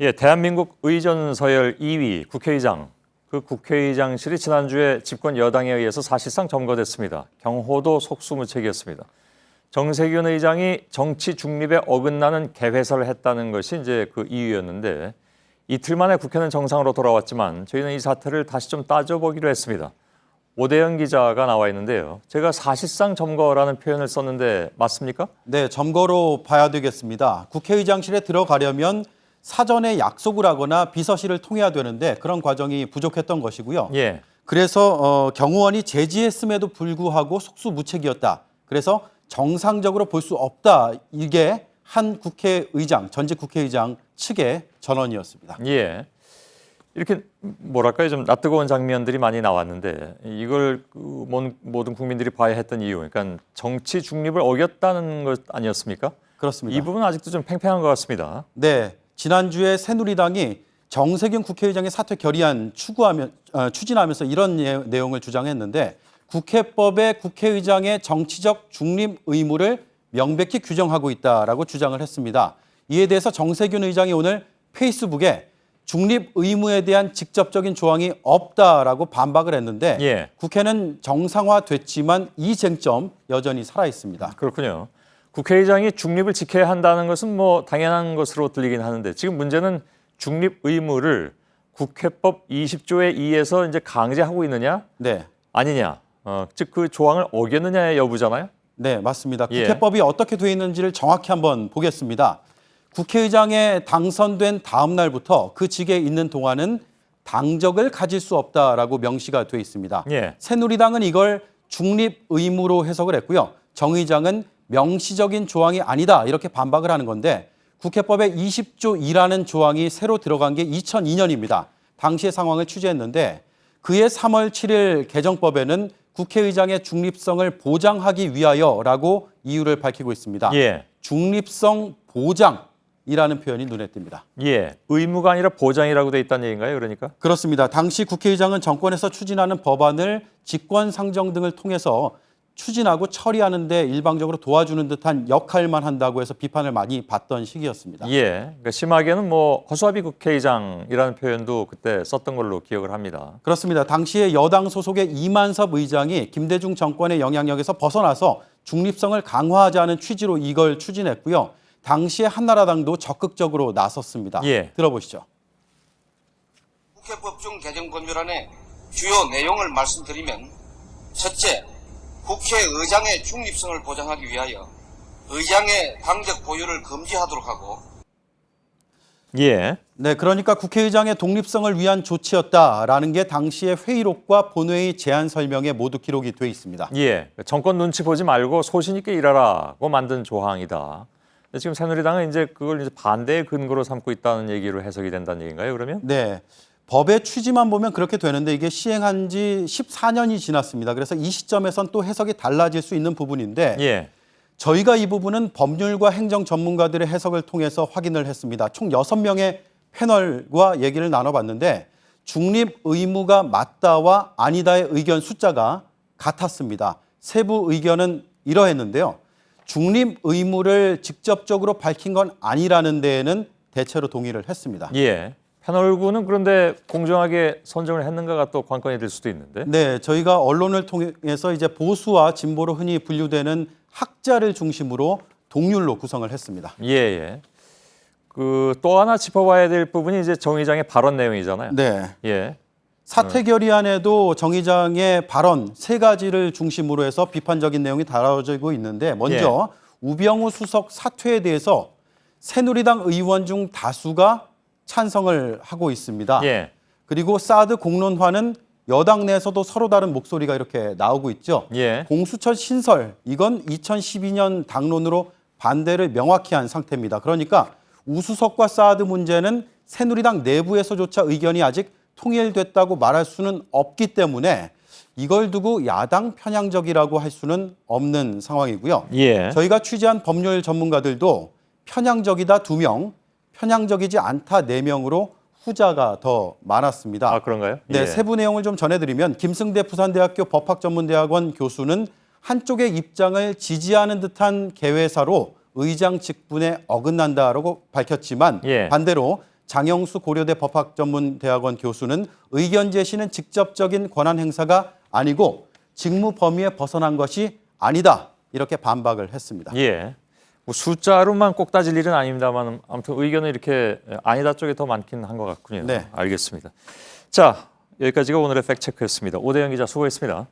예, 대한민국 의전 서열 2위 국회의장. 그 국회의장실이 지난주에 집권 여당에 의해서 사실상 점거됐습니다. 경호도 속수무책이었습니다. 정세균 의장이 정치 중립에 어긋나는 개회설을 했다는 것이 이제 그 이유였는데 이틀 만에 국회는 정상으로 돌아왔지만 저희는 이 사태를 다시 좀 따져보기로 했습니다. 오대영 기자가 나와 있는데요. 제가 사실상 점거라는 표현을 썼는데 맞습니까? 네, 점거로 봐야 되겠습니다. 국회의장실에 들어가려면 사전에 약속을 하거나 비서실을 통해야 되는데 그런 과정이 부족했던 것이고요. 예. 그래서 경호원이 제지했음에도 불구하고 속수무책이었다. 그래서 정상적으로 볼 수 없다. 이게 한 국회의장, 전직 국회의장 측의 전언이었습니다. 예. 이렇게 뭐랄까요, 좀 낯뜨거운 장면들이 많이 나왔는데 이걸 모든 국민들이 봐야 했던 이유, 그러니까 정치 중립을 어겼다는 것 아니었습니까? 그렇습니다. 이 부분은 아직도 좀 팽팽한 것 같습니다. 네, 지난주에 새누리당이 정세균 국회의장의 사퇴 결의안 추진하면서 이런 내용을 주장했는데 국회법에 국회의장의 정치적 중립 의무를 명백히 규정하고 있다라고 주장을 했습니다. 이에 대해서 정세균 의장이 오늘 페이스북에 중립 의무에 대한 직접적인 조항이 없다라고 반박을 했는데 예. 국회는 정상화됐지만 이 쟁점 여전히 살아 있습니다. 그렇군요. 국회의장이 중립을 지켜야 한다는 것은 뭐 당연한 것으로 들리긴 하는데 지금 문제는 중립 의무를 국회법 20조에 의해서 이제 강제하고 있느냐, 네. 아니냐, 즉 그 조항을 어겼느냐의 여부잖아요. 네, 맞습니다. 예. 국회법이 어떻게 되어 있는지를 정확히 한번 보겠습니다. 국회의장에 당선된 다음 날부터 그 직에 있는 동안은 당적을 가질 수 없다라고 명시가 되어 있습니다. 예. 새누리당은 이걸 중립 의무로 해석을 했고요. 정 의장은 명시적인 조항이 아니다 이렇게 반박을 하는 건데 국회법에 20조 2라는 조항이 새로 들어간 게 2002년입니다. 당시의 상황을 취재했는데 그해 3월 7일 개정법에는 국회의장의 중립성을 보장하기 위하여라고 이유를 밝히고 있습니다. 예. 중립성 보장이라는 표현이 눈에 띕니다. 예. 의무가 아니라 보장이라고 돼 있다는 얘기인가요, 그러니까? 그렇습니다. 당시 국회의장은 정권에서 추진하는 법안을 직권상정 등을 통해서 추진하고 처리하는 데 일방적으로 도와주는 듯한 역할만 한다고 해서 비판을 많이 받던 시기였습니다. 예. 그러니까 심하게는 뭐 허수아비 국회의장이라는 표현도 그때 썼던 걸로 기억을 합니다. 그렇습니다. 당시에 여당 소속의 이만섭 의장이 김대중 정권의 영향력에서 벗어나서 중립성을 강화하자는 취지로 이걸 추진했고요. 당시에 한나라당도 적극적으로 나섰습니다. 예. 들어보시죠. 국회법 중 개정 법률안의 주요 내용을 말씀드리면 첫째, 국회의장의 중립성을 보장하기 위하여 의장의 당적 보유를 금지하도록 하고 예. 네, 그러니까 국회의장의 독립성을 위한 조치였다라는 게 당시의 회의록과 본회의 제안 설명에 모두 기록이 돼 있습니다. 예. 정권 눈치 보지 말고 소신 있게 일하라고 만든 조항이다. 근데 지금 새누리당은 이제 그걸 이제 반대의 근거로 삼고 있다는 얘기로 해석이 된다는 얘기인가요, 그러면? 네. 법의 취지만 보면 그렇게 되는데 이게 시행한 지 14년이 지났습니다. 그래서 이 시점에선 또 해석이 달라질 수 있는 부분인데 예. 저희가 이 부분은 법률과 행정 전문가들의 해석을 통해서 확인을 했습니다. 총 6명의 패널과 얘기를 나눠봤는데 중립 의무가 맞다와 아니다의 의견 숫자가 같았습니다. 세부 의견은 이러했는데요. 중립 의무를 직접적으로 밝힌 건 아니라는 데에는 대체로 동의를 했습니다. 예. 패널구는 그런데 공정하게 선정을 했는가가 또 관건이 될 수도 있는데. 네, 저희가 언론을 통해서 이제 보수와 진보로 흔히 분류되는 학자를 중심으로 동률로 구성을 했습니다. 예, 예. 그 또 하나 짚어봐야 될 부분이 이제 정 의장의 발언 내용이잖아요. 네. 예. 사퇴 결의안에도 정 의장의 발언 3가지를 중심으로 해서 비판적인 내용이 다뤄지고 있는데 먼저 우병우 수석 사퇴에 대해서 새누리당 의원 중 다수가 찬성을 하고 있습니다. 예. 그리고 사드 공론화는 여당 내에서도 서로 다른 목소리가 이렇게 나오고 있죠. 예. 공수처 신설, 이건 2012년 당론으로 반대를 명확히 한 상태입니다. 그러니까 우수석과 사드 문제는 새누리당 내부에서조차 의견이 아직 통일됐다고 말할 수는 없기 때문에 이걸 두고 야당 편향적이라고 할 수는 없는 상황이고요. 예. 저희가 취재한 법률 전문가들도 편향적이다 2명, 편향적이지 않다 4명으로 후자가 더 많았습니다. 아, 그런가요? 네, 예. 세부 내용을 좀 전해드리면 김승대 부산대학교 법학전문대학원 교수는 한쪽의 입장을 지지하는 듯한 개회사로 의장 직분에 어긋난다라고 밝혔지만 예. 반대로 장영수 고려대 법학전문대학원 교수는 의견 제시는 직접적인 권한 행사가 아니고 직무 범위에 벗어난 것이 아니다. 이렇게 반박을 했습니다. 예. 뭐 숫자로만 꼭 따질 일은 아닙니다만 아무튼 의견은 이렇게 아니다 쪽에 더 많긴 한 것 같군요. 네. 알겠습니다. 자, 여기까지가 오늘의 팩트체크였습니다. 오대영 기자 수고했습니다.